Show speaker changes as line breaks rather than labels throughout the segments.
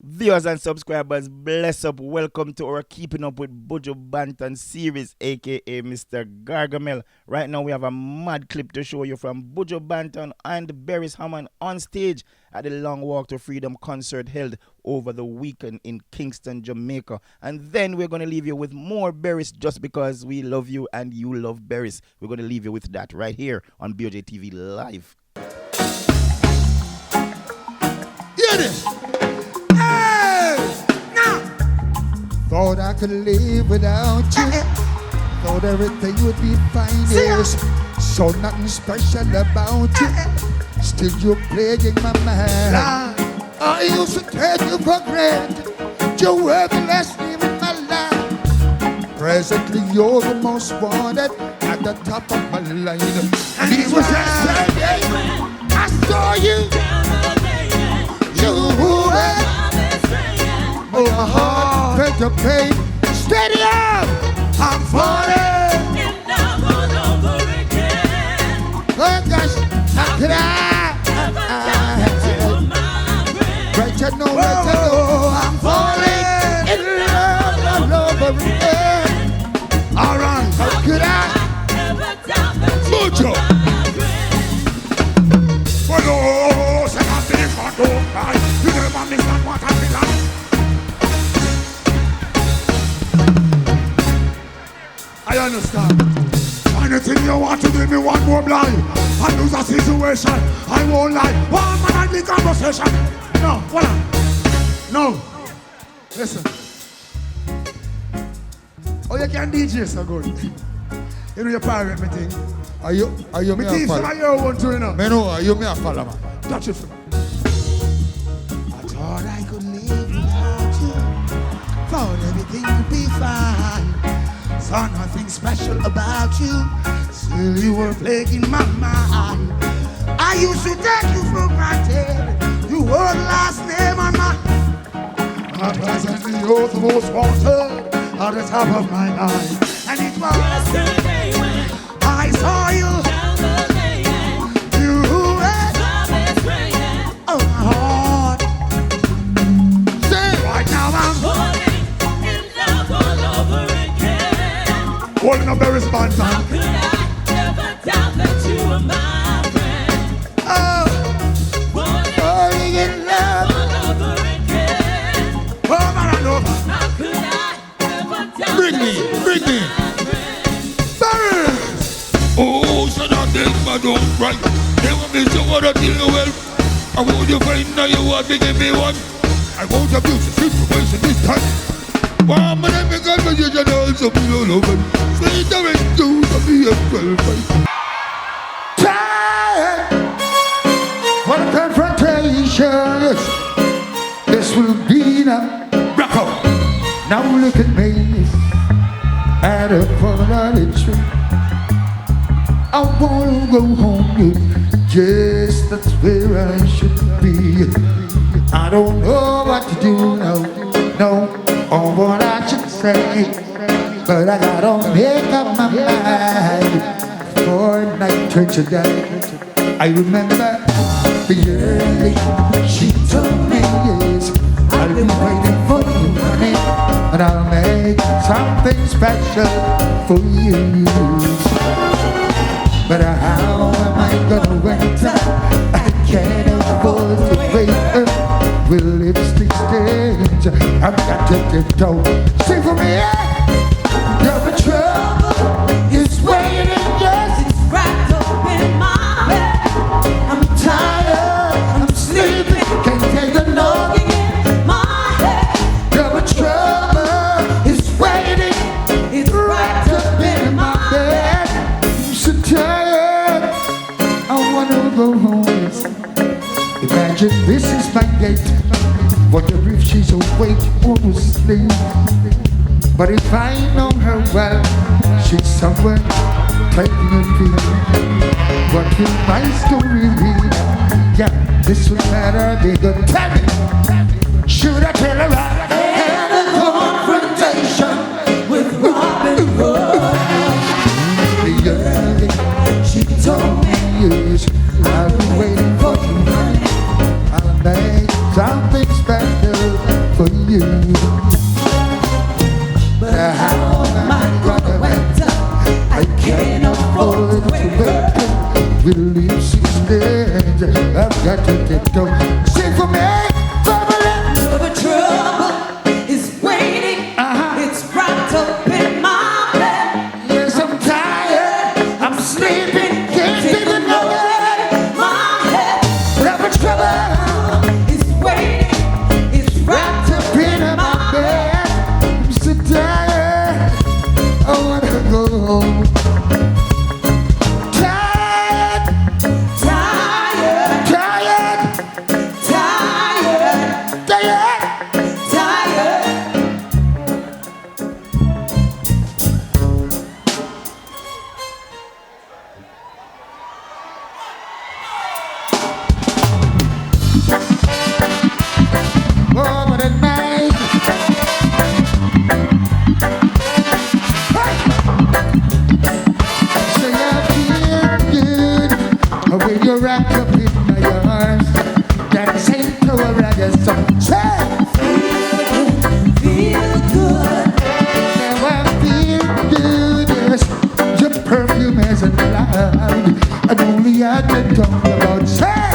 Viewers and subscribers, bless up. Welcome to our Keeping Up with Buju Banton series, aka Mr. Gargamel. Right now, we have a mad clip to show you from Buju Banton and Beres Hammond on stage at the Long Walk to Freedom concert held over the weekend in Kingston, Jamaica. And then we're going to leave you with more Beres just because we love you and you love Beres. We're going to leave you with that right here on BOJTV Live.
Hear this. Thought I could live without you. Thought everything would be fine, yes. So nothing special about you. Still you're plaguing my mind. I used to take you for granted. You were the last name in my life. Presently you're the most wanted at the top of my line. And it was that day I saw you. You were oh, my heart felt the pain. Steady up, I'm falling in love all over again. Oh gosh, how could I? Right you know, I'm falling in love all over again. All right, how could I? Buju. Oh no, say I think I don't cry. You never miss that what I feel like. I understand. Anything you want to give me one more blind. I lose a situation, I won't lie. One man conversation. No, what on? No. Listen. Oh, you can DJ so good. You know your pirate me thing. Are you me a follow? Me your one too, you know. Me know, are you me a follow, man? Touch it for me. I thought I could live without you. Thought everything would be fine. Saw nothing special about you. Still you were plaguing my mind. I used to take you for granted. You were the last name on my presently you're the most wanted at the top of my mind. And it was yesterday when I saw you down the lane. You were love is raining on my heart. Say right now I'm falling in love all over again. Holding a Beres Banton. How could I ever doubt that you were my friend? Oh, falling in love all over again. Over and over. How could I ever doubt that you were my friend? Beres!
Oh, so that thing I don't right. Never miss you what I deal well. I want you find now you want to give me one. I won't abuse the situation this time. Well, my name is God, but you should also be all over. Say the rest to be a 12.
Time! What a confrontation! This will be the Rocco. Now look at me at a quality tree. I wanna go home, just that's where I should be. I don't know what to do now, no, or what I should say, but I gotta make up my mind for a night church today. I remember the yearly she told me, yes, I'll be waiting for you, honey, and I'll make something special for you. But how am I gonna wait? I can't afford to wait. Will lipstick stains? I've got to tiptoe. Sing for me, yeah. Your trouble is waiting, yes.
It's wrapped up in my head.
I'm tired, I'm sleeping, can't take the noggin
in my head.
Your trouble is waiting.
It's wrapped up in my
bed. I'm so tired, I wanna go home. Yes. Imagine this is my gate. Wonder if she's awake or asleep. But if I know her well, she's somewhere taking a peek. What will my story be? Yeah, this will matter. They gonna tell me. Should I tell her I had a confrontation with Robin Hood? The early she told me, yes, I'll be waiting for you, honey. I'll make something special you. But how am I gonna wait? I can't afford to wait. Will you see stage? I've got to get down. Sing for me, family.
The trouble is waiting. It's wrapped up in my bed.
Yes, I'm tired. I'm sleeping. Can't sleep in my bed.
My head
The trouble
is waiting. It's wrapped up
in my bed. I'm so tired. I wanna go home. Tired,
tired,
tired,
tired,
tired.
tired.
Over the night. Say I feel good when you're wrapped up in my arms, dancing to a reggae song. Say,
Feel good.
now I feel good. Yes, your perfume isn't loud, and only I can talk about. Say,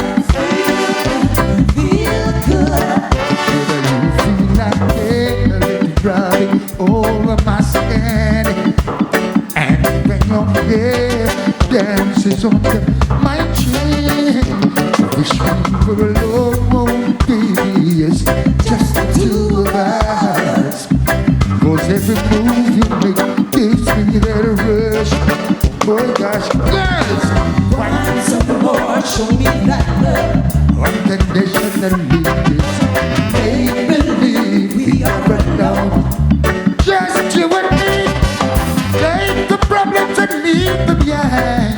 Feel good.
whether you feel like it driving over my skin, and when your hair dances on my chin, wish we were alone, baby. It's just the two of us. 'Cause every move you make gives me that rush. Oh gosh, girls,
Want some more? Show me that love.
unconditionally, make believe we are alone. Just you and me. Take the problems and leave them behind.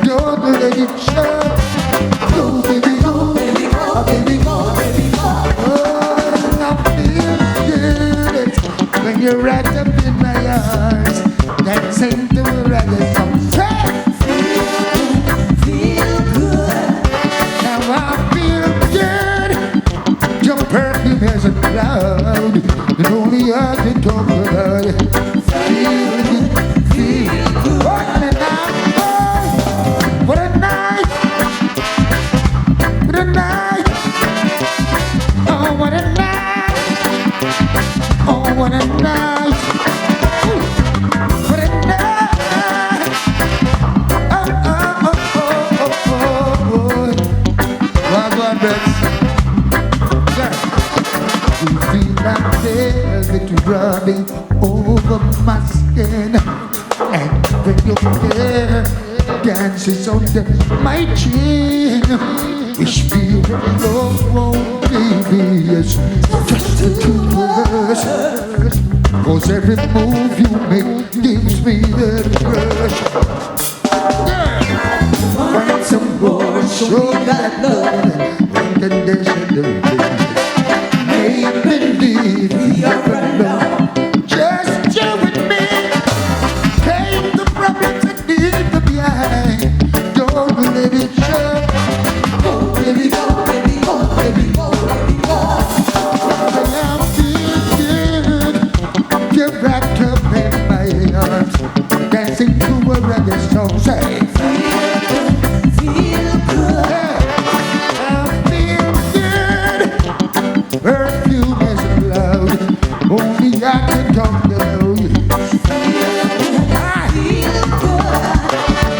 Don't let it show. Go, baby, go,
Baby, go, baby, go, baby, go.
oh, I feel good when you're wrapped up in my arms. That ain't the reggae song.
Feel good.
Now I feel good. Your perfume isn't loud, and only I can talk about it. Feel good, feel good. What a night, oh, what a night, what a night, oh what a night, oh what a night, ooh, what a night, oh oh oh oh oh oh. Wagwan Rex. You feel like velvet rubbing over my skin, and when your hair dances on my chin, wish we were alone, baby. It's just the two of us. 'Cause every move you make gives me that rush. Want some more? Show that love unconditionally. Make believe we are alone. Just you and me. Take the problems and leave them behind. Don't let it show. Go, baby, go, baby, go, baby, go, baby, go. I feel good. You're wrapped up in my arms, dancing to a reggae song. Say,
Feel good.
I feel good. Perfume is loud. Only I can talk about you. I
Feel good.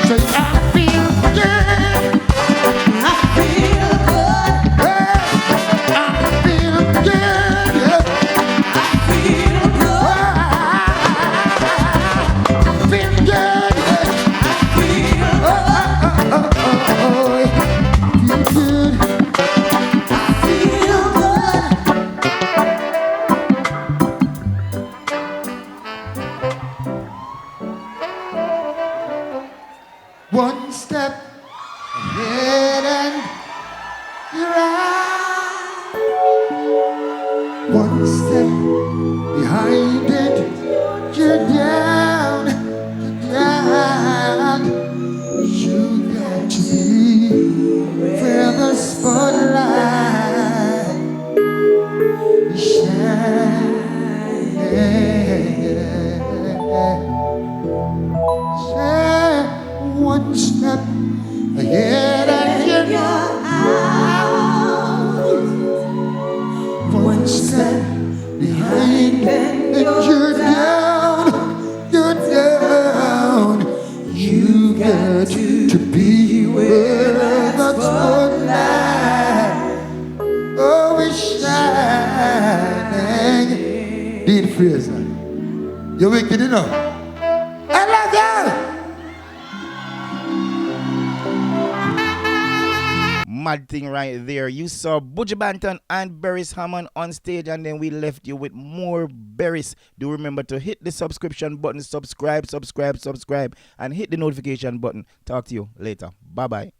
say I feel good.
I feel good.
Hey, I feel good. Yeah.
I feel good.
I feel good. Yeah.
Feel
Oh, oh, oh, oh, feel good.
feel good.
One step ahead and you're out. One step behind it, you're down, you're down. You got to be where the spotlight shines. and you're down, you're down. You got to be where the spotlight always shining. Dean Fraser, you're wicked enough. I love you.
Mad thing right there. You saw Buju Banton and Beres Hammond on stage, and then we left you with more Beres. Do remember to hit the subscription button, subscribe, and hit the notification button. Talk to you later. Bye-bye.